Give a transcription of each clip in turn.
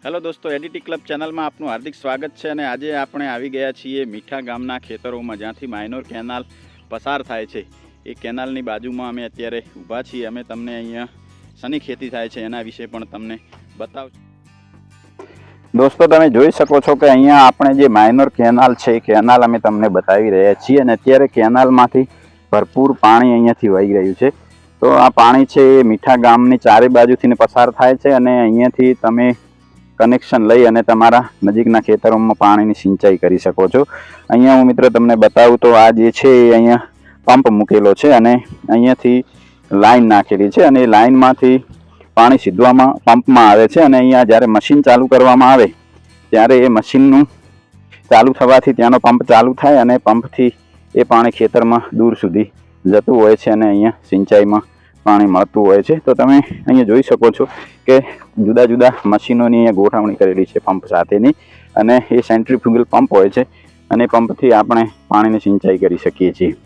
Hello દોસ્તો, ADT club ચેનલમાં આપનું હાર્દિક સ્વાગત છે। અને આજે આપણે આવી ગયા છીએ મીઠા ગામના ખેતરોમાં, જ્યાંથી માઇનોર કેનાલ પસાર થાય છે। એ કેનાલની બાજુમાં અમે અત્યારે ઊભા છીએ। અમે તમને અહીંયા શેની ખેતી થાય છે એના વિશે પણ તમને બતાવશું। દોસ્તો, તમે જોઈ શકો છો કે અહીંયા આપણે જે માઇનોર કેનાલ છે એ કેનાલ અમે તમને બતાવી રહ્યા છીએ। અને અત્યારે કેનાલમાંથી ભરપૂર પાણી અહીંયાથી વહી રહ્યું છે। તો આ પાણી છે એ મીઠા ગામની ચારે બાજુથી પસાર થાય છે અને અહીંયાથી તમે કનેક્શન લઈ અને તમારા નજીકના ખેતરોમાં પાણીની સિંચાઈ કરી શકો છો। અહીંયા હું મિત્રો તમને બતાવું તો આ જે છે એ અહીંયા પંપ મૂકેલો છે અને અહીંયાથી લાઈન નાખેલી છે અને એ લાઈનમાંથી પાણી સીધવામાં પંપમાં આવે છે। અને અહીંયા જ્યારે મશીન ચાલુ કરવામાં આવે ત્યારે એ મશીનનું ચાલુ થવાથી ત્યાંનો પંપ ચાલુ થાય અને પંપથી એ પાણી ખેતરમાં દૂર સુધી જતું હોય છે અને અહીંયા સિંચાઈમાં પાણી મળતું હોય છે। તો તમે અહીંયા જોઈ શકો છો કે જુદા જુદા મશીનોની અહીંયા ગોઠવણી કરેલી છે પંપ સાથેની, અને એ સેન્ટ્રીફ્યુગલ પંપ હોય છે અને પંપથી આપણે પાણીની સિંચાઈ કરી શકીએ છીએ।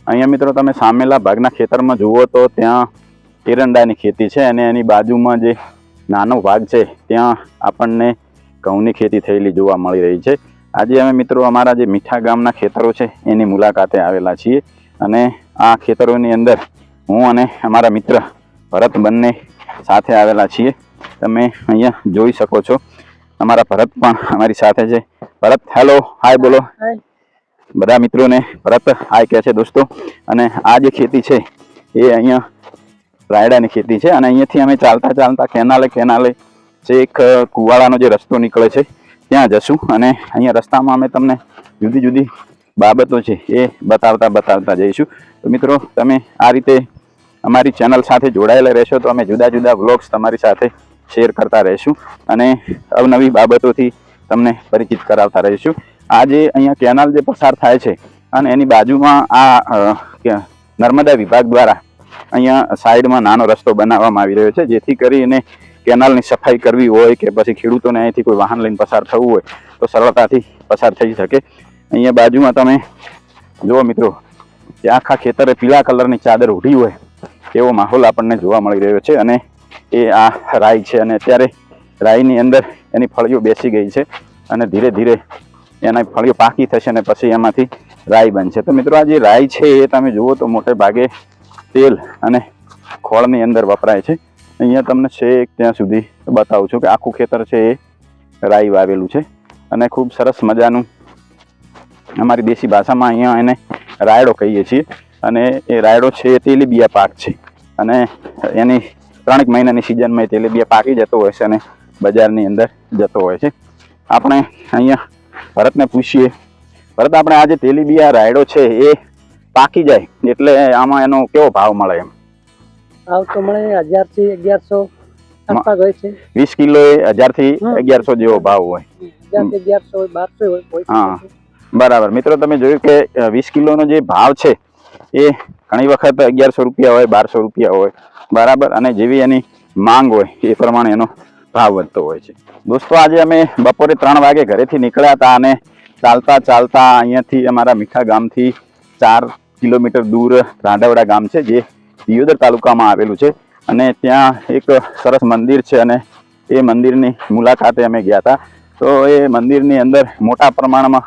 અહીંયા મિત્રો તમે સામેલા ભાગના ખેતરમાં જુઓ તો ત્યાં એરંડાની ખેતી છે અને એની બાજુમાં જે નાનો ભાગ છે ત્યાં આપણને ઘઉંની ખેતી થયેલી જોવા મળી રહી છે। આજે અમે મિત્રો અમારા જે મીઠા ગામના ખેતરો છે એની મુલાકાતે આવેલા છીએ અને આ ખેતરોની અંદર હું અને અમારા મિત્ર ભરત બંને સાથે આવેલા છીએ। તમે અહીંયા જોઈ શકો છો, અમારા ભરત પણ અમારી સાથે છે। ભરત, હેલો, હાય બોલો બધા મિત્રોને। ભરત હાય કહે છે દોસ્તો। અને આ જે ખેતી છે એ અહીંયા રાયડાની ખેતી છે અને અહીંયાથી અમે ચાલતા ચાલતા કેનાલે છે એક કુવાડાનો જે રસ્તો નીકળે છે ત્યાં જશું અને અહીંયા રસ્તામાં અમે તમને જુદી જુદી બાબતો છે એ બતાવતા જઈશું। તો મિત્રો, તમે આ રીતે અમારી ચેનલ સાથે જોડાયેલા રહેશો તો અમે જુદા જુદા વ્લોગ્સ તમારી સાથે શેર કરતા રહીશું અને અવનવી બાબતોથી તમને પરિચિત કરાવતા રહીશું। આ જે અહીંયા કેનાલ જે પસાર થાય છે અને એની બાજુમાં આ નર્મદા વિભાગ દ્વારા અહીંયા સાઈડમાં નાનો રસ્તો બનાવવામાં આવી રહ્યો છે, જેથી કરીને કેનાલની સફાઈ કરવી હોય કે પછી ખેડૂતોને અહીંથી કોઈ વાહન લઈને પસાર થવું હોય તો સરળતાથી પસાર થઈ શકે। અહીંયા બાજુમાં તમે જુઓ મિત્રો કે આખા ખેતરે પીળા કલરની ચાદર ઉઢી હોય એવો માહોલ આપણને જોવા મળી રહ્યો છે અને એ આ રાઈ છે અને અત્યારે રાઈની અંદર એની ફળીઓ બેસી ગઈ છે અને ધીરે ધીરે એના ફળીઓ પાકી થશે અને પછી એમાંથી રાઈ બનશે। તો મિત્રો, આ જે રાઈ છે એ તમે જુઓ તો મોટે ભાગે તેલ અને ખોળની અંદર વપરાય છે। અહીંયા તમને છેક ત્યાં સુધી બતાવું છું કે આખું ખેતર છે એ રાઈ વાવેલું છે અને ખૂબ સરસ મજાનું, અમારી દેશી ભાષામાં અહીંયા એને રાયડો કહીએ છીએ અને એ રાયડો છે એ તેલીબિયા પાક છે અને એની 3 મહિનાની સિઝનમાં એ તેલીબિયા પાકી જતો હોય છે અને બજારની અંદર જતો હોય છે। આપણે અહીંયા ભરતને પૂછીએ, ભરત, આપણે આ જે તેલીબિયા રાયડો છે એ પાકી જાય એટલે આમાં એનો કેવો ભાવ મળે? એમ ભાવ તો મળે 1000 થી 1100 આસપાસ હોય છે। 20 કિલો 1000 થી 1100 જેવો ભાવ હોય। 1000 થી 1100 1200 હોય। હા, બરાબર। મિત્રો, તમે જોયું કે 20 કિલોનો જે ભાવ છે એ ઘણી વખત 1100 રૂપિયા હોય, 1200 રૂપિયા હોય, બરાબર, અને જેવી એની માંગ હોય એ પ્રમાણે એનો ભાવ વધતો હોય છે। દોસ્તો, આજે અમે બપોરે 3 વાગે ઘરેથી નીકળ્યા હતા અને ચાલતા ચાલતા અહીંયાથી અમારા મીઠા ગામથી 4 કિલોમીટર દૂર રાંડવડા ગામ છે જે દિયોદર તાલુકામાં આવેલું છે અને ત્યાં એક સરસ મંદિર છે અને એ મંદિરની મુલાકાતે અમે ગયા હતા। તો એ મંદિરની અંદર મોટા પ્રમાણમાં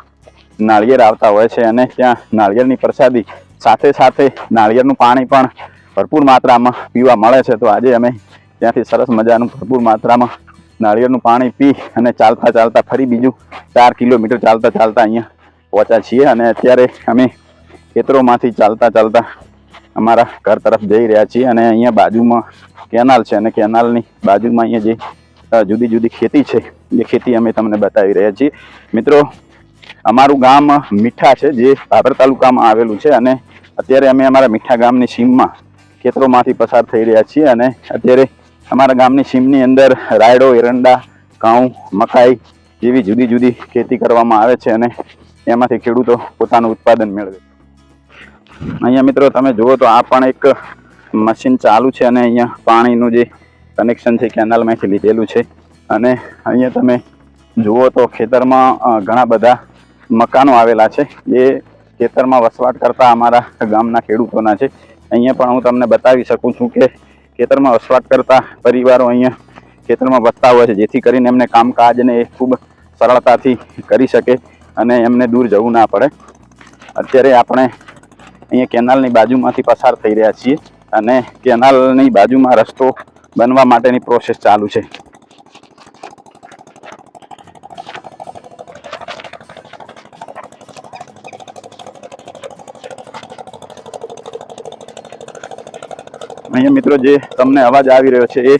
નાળિયેર આવતા હોય છે અને ત્યાં નાળિયેરની પ્રસાદી સાથે સાથે નાળિયેરનું પાણી પણ ભરપૂર માત્રામાં પીવા મળે છે। તો આજે અમે ત્યાંથી સરસ મજાનું ભરપૂર માત્રામાં નાળિયેરનું પાણી પી અને ચાલતા ચાલતા ફરી બીજું 4 કિલોમીટર ચાલતા અહીંયા પહોંચ્યા છીએ અને અત્યારે અમે ખેતરોમાંથી ચાલતા અમારા ઘર તરફ જઈ રહ્યા છીએ અને અહીંયા બાજુમાં કેનાલ છે અને કેનાલની બાજુમાં અહીંયા જે જુદી જુદી ખેતી છે એ ખેતી અમે તમને બતાવી રહ્યા છીએ। મિત્રો, અમારું ગામ મીઠા છે જે ભાભર તાલુકામાં આવેલું છે અને અત્યારે અમે અમારા મીઠા ગામની સીમમાં ખેતરોમાંથી પસાર થઈ રહ્યા છીએ અને અત્યારે અમારા ગામની સીમની અંદર રાયડો, એરંડા, ઘઉં, મકાઈ જેવી જુદી જુદી ખેતી કરવામાં આવે છે અને એમાંથી ખેડૂતો પોતાનું ઉત્પાદન મેળવે છે। અહીંયા મિત્રો તમે જુઓ તો આ પણ એક મશીન ચાલુ છે અને અહીંયા પાણીનું જે કનેક્શન છે કેનાલમાંથી લીધેલું છે અને અહીંયા તમે જુઓ તો ખેતરમાં ઘણા બધા મકાનો આવેલા છે જે ખેતરમાં વસવાટ કરતા અમારા ગામના ખેડૂતોના છે। અહીંયા પણ હું તમને બતાવી શકું છું કે ખેતરમાં વસવાટ કરતા પરિવારો અહીંયા ખેતરમાં વસતા હોય છે, જેથી કરીને એમને કામકાજને એ ખૂબ સરળતાથી કરી શકે અને એમને દૂર જવું ના પડે. અત્યારે આપણે અહીંયા કેનાલની બાજુમાંથી પસાર થઈ રહ્યા છીએ અને કેનાલની બાજુમાં રસ્તો બનવા માટેની પ્રોસેસ ચાલુ છે. અહીંયા મિત્રો જે તમને અવાજ આવી રહ્યો છે એ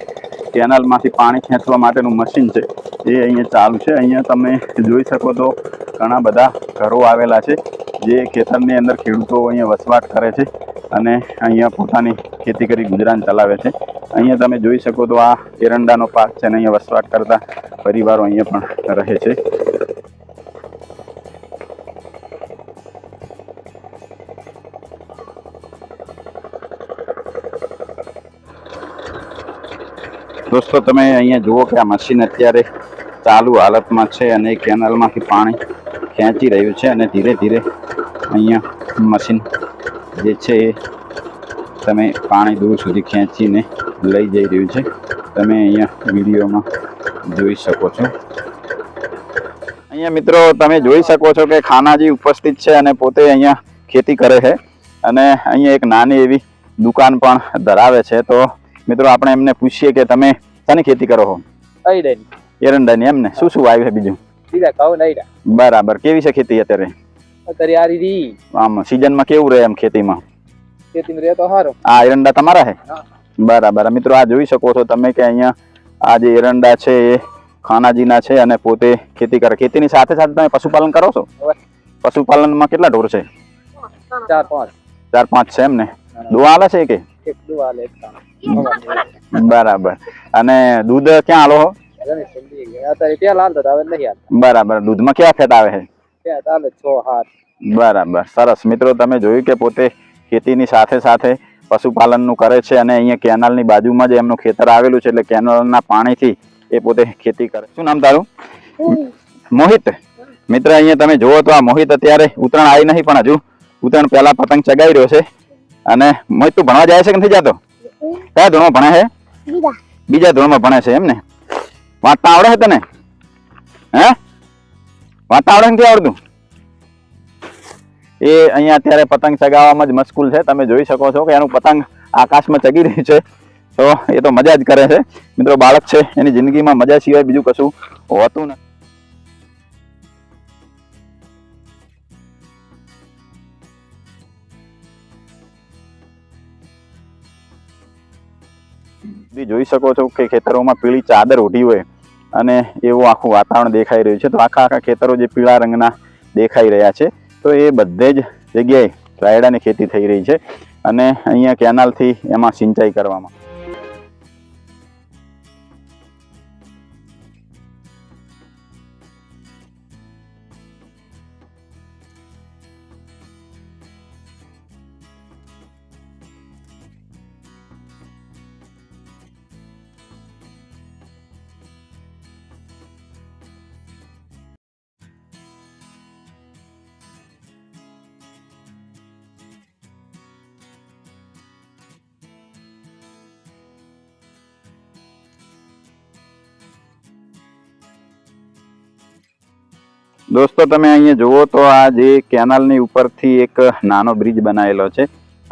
કેનાલમાંથી પાણી ખેંચવા માટેનું મશીન છે, એ અહીંયા ચાલુ છે. અહીંયા તમે જોઈ શકો તો ઘણા બધા ઘરો આવેલા છે, જે ખેતરની અંદર ખેડૂતો અહીંયા વસવાટ કરે છે અને અહીંયા પોતાની ખેતી કરી ગુજરાન ચલાવે છે. અહીંયા તમે જોઈ શકો તો આ એરંડાનો પાક છે અને અહીંયા વસવાટ કરતા પરિવારો અહીંયા પણ રહે છે. દોસ્તો તમે અહીંયા જુઓ કે આ મશીન અત્યારે ચાલુ હાલતમાં છે અને એ કેનાલમાંથી પાણી ખેંચી રહ્યું છે અને ધીરે ધીરે અહીંયા મશીન જે છે એ તમે પાણી દૂર સુધી ખેંચીને લઈ જઈ રહ્યું છે. તમે અહીંયા વિડીયોમાં જોઈ શકો છો. અહીંયા મિત્રો તમે જોઈ શકો છો કે ખાનાજી ઉપસ્થિત છે અને પોતે અહીંયા ખેતી કરે છે અને અહીંયા એક નાની એવી દુકાન પણ ધરાવે છે. તો મિત્રો આપણે એમને પૂછીએ કે તમે શાની ખેતી કરો છો? એરંડાની. એમને શું શું વાવ્યું છે બીજું? બરાબર. કેવી છે ખેતી અત્યારે? આમ સિઝનમાં કેવું રહે એમ ખેતીમાં? આ એરંડા તમારા છે? બરાબર. મિત્રો આ જોઈ શકો છો તમે કે અહીંયા આ જે એરંડા છે એ ખાનાજીના છે અને પોતે ખેતી કરે. ખેતીની સાથે સાથે તમે પશુપાલન કરો છો? પશુપાલનમાં કેટલા ઢોર છે? 4-5 છે એમને. દોવા હાલે છે કે? બરાબર. અને દૂધ ક્યાં હાલો છો? બરાબર. દૂધમાં ક્યાં ફેટ આવે છે? બરાબર. સરસ. મિત્રો તમે જોયું કે પોતે ખેતીની સાથે સાથે પશુપાલનનું કરે છે અને અહીંયા કેનાલની બાજુમાં જ એમનું ખેતર આવેલું છે, એટલે કેનાલના પાણીથી એ પોતે ખેતી કરે. શું નામ તારું? મોહિત. મિત્ર અહીંયા તમે જુઓ તો આ મોહિત અત્યારે ઉત્તરાયણ આવી નહીં પણ હજુ ઉત્તરાયણ પહેલા પતંગ ચગાવી રહ્યો છે. અને મોહિત તું ભણવા જાય છે કે નથી જતો? કયા ધોરણમાં ભણે છે? બીજા ધોરણમાં ભણે છે એમને. વાંચતા આવડે છે તને? હે વાંચતા આવડે નથી આવડતું? એ અહીંયા અત્યારે પતંગ ચગાવવામાં જ મશગુલ છે. તમે જોઈ શકો છો કે એનું પતંગ આકાશમાં ચગી રહ્યું છે. તો એ તો મજા જ કરે છે. મિત્રો બાળક છે, એની જિંદગીમાં મજા સિવાય બીજું કશું હોતું નથી. જોઈ શકો છો કે ખેતરોમાં પીળી ચાદર ઓઢી હોય અને એવું આખું વાતાવરણ દેખાઈ રહ્યું છે. તો આખા ખેતરો જે પીળા રંગના દેખાઈ રહ્યા છે, તો એ બધે જ જગ્યાએ રાયડાની ખેતી થઈ રહી છે અને અહીંયા કેનાલથી એમાં સિંચાઈ કરવામાં. દોસ્તો તમે અહીંયા જુઓ તો આ જે કેનાલની ઉપરથી એક નાનો બ્રિજ બનાવેલો છે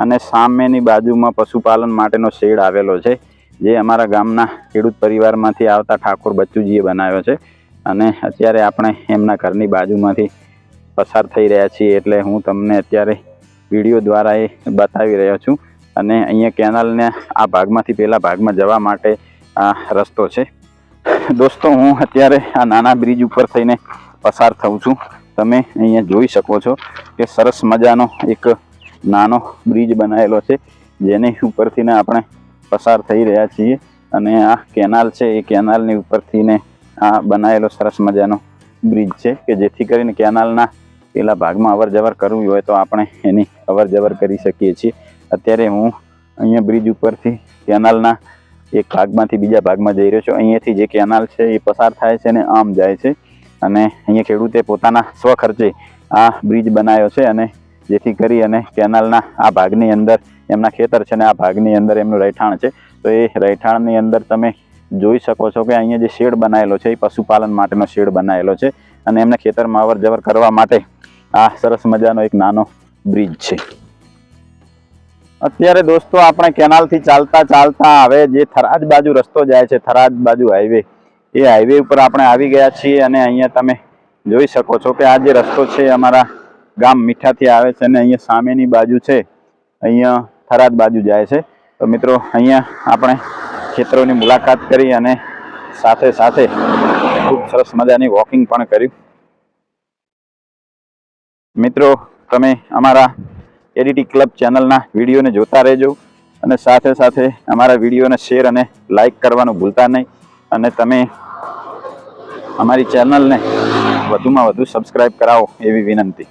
અને સામેની બાજુમાં પશુપાલન માટેનો શેડ આવેલો છે, જે અમારા ગામના ખેડૂત પરિવારમાંથી આવતા ઠાકોર બચ્ચુજીએ બનાવ્યો છે. અને અત્યારે આપણે એમના ઘરની બાજુમાંથી પસાર થઈ રહ્યા છીએ, એટલે હું તમને અત્યારે વિડીયો દ્વારા એ બતાવી રહ્યો છું. અને અહીંયા કેનાલને આ ભાગમાંથી પેલા ભાગમાં જવા માટે આ રસ્તો છે. દોસ્તો હું અત્યારે આ નાના બ્રિજ ઉપર થઈને પસાર થઉં છું. તમે અહીંયા જોઈ શકો છો કે સરસ મજાનો એક નાનો બ્રિજ બનાવેલો છે, જેની ઉપરથી આપણે પસાર થઈ રહ્યા છીએ. અને આ કેનાલ છે, એ કેનાલની ઉપરથી આ બનાવેલો સરસ મજાનો બ્રિજ છે કે જેથી કરીને કેનાલના પેલા ભાગમાં અવર જવર કરવી હોય તો આપણે એની અવર જવર કરી શકીએ છીએ. અત્યારે હું અહીંયા બ્રિજ ઉપરથી કેનાલના એક ભાગમાંથી બીજા ભાગમાં જઈ રહ્યો છું. અહીંયાથી જે કેનાલ છે એ પસાર થાય છે અને આમ જાય છે. અને અહીંયા ખેડૂતે પોતાના સ્વખર્ચે આ બ્રિજ બનાવ્યો છે, અને જેથી કરી અને કેનાલના આ ભાગની અંદર એમના ખેતર છે ને આ ભાગની અંદર એમનું રહેઠાણ છે. તો એ રહેઠાણની અંદર તમે જોઈ શકો છો કે અહીંયા જે શેડ બનાવેલો છે એ પશુપાલન માટેનો શેડ બનાવેલો છે અને એમને ખેતરમાં અવર જવર કરવા માટે આ સરસ મજાનો એક નાનો બ્રિજ છે. અત્યારે દોસ્તો આપણે કેનાલથી ચાલતા ચાલતા હવે જે થરાદ બાજુ રસ્તો જાય છે, થરાદ બાજુ હાઈવે, એ હાઈવે ઉપર આપણે આવી ગયા છીએ અને અહીંયા તમે જોઈ શકો છો કે આ જે રસ્તો છે અમારા ગામ મીઠાથી આવે છે અને અહીંયા સામેની બાજુ છે અહીંયા થરાદ બાજુ જાય છે. તો મિત્રો અહીંયા આપણે ખેતરોની મુલાકાત કરી અને સાથે સાથે ખૂબ સરસ મજાની વોકિંગ પણ કર્યું. મિત્રો તમે અમારા એડીટી ક્લબ ચેનલના વિડીયોને જોતા રહેજો અને સાથે સાથે અમારા વિડીયોને શેર અને લાઈક કરવાનું ભૂલતા નહીં અને તમે અમારી ચેનલને વધુમાં વધુ સબસ્ક્રાઈબ કરાવો એવી વિનંતી.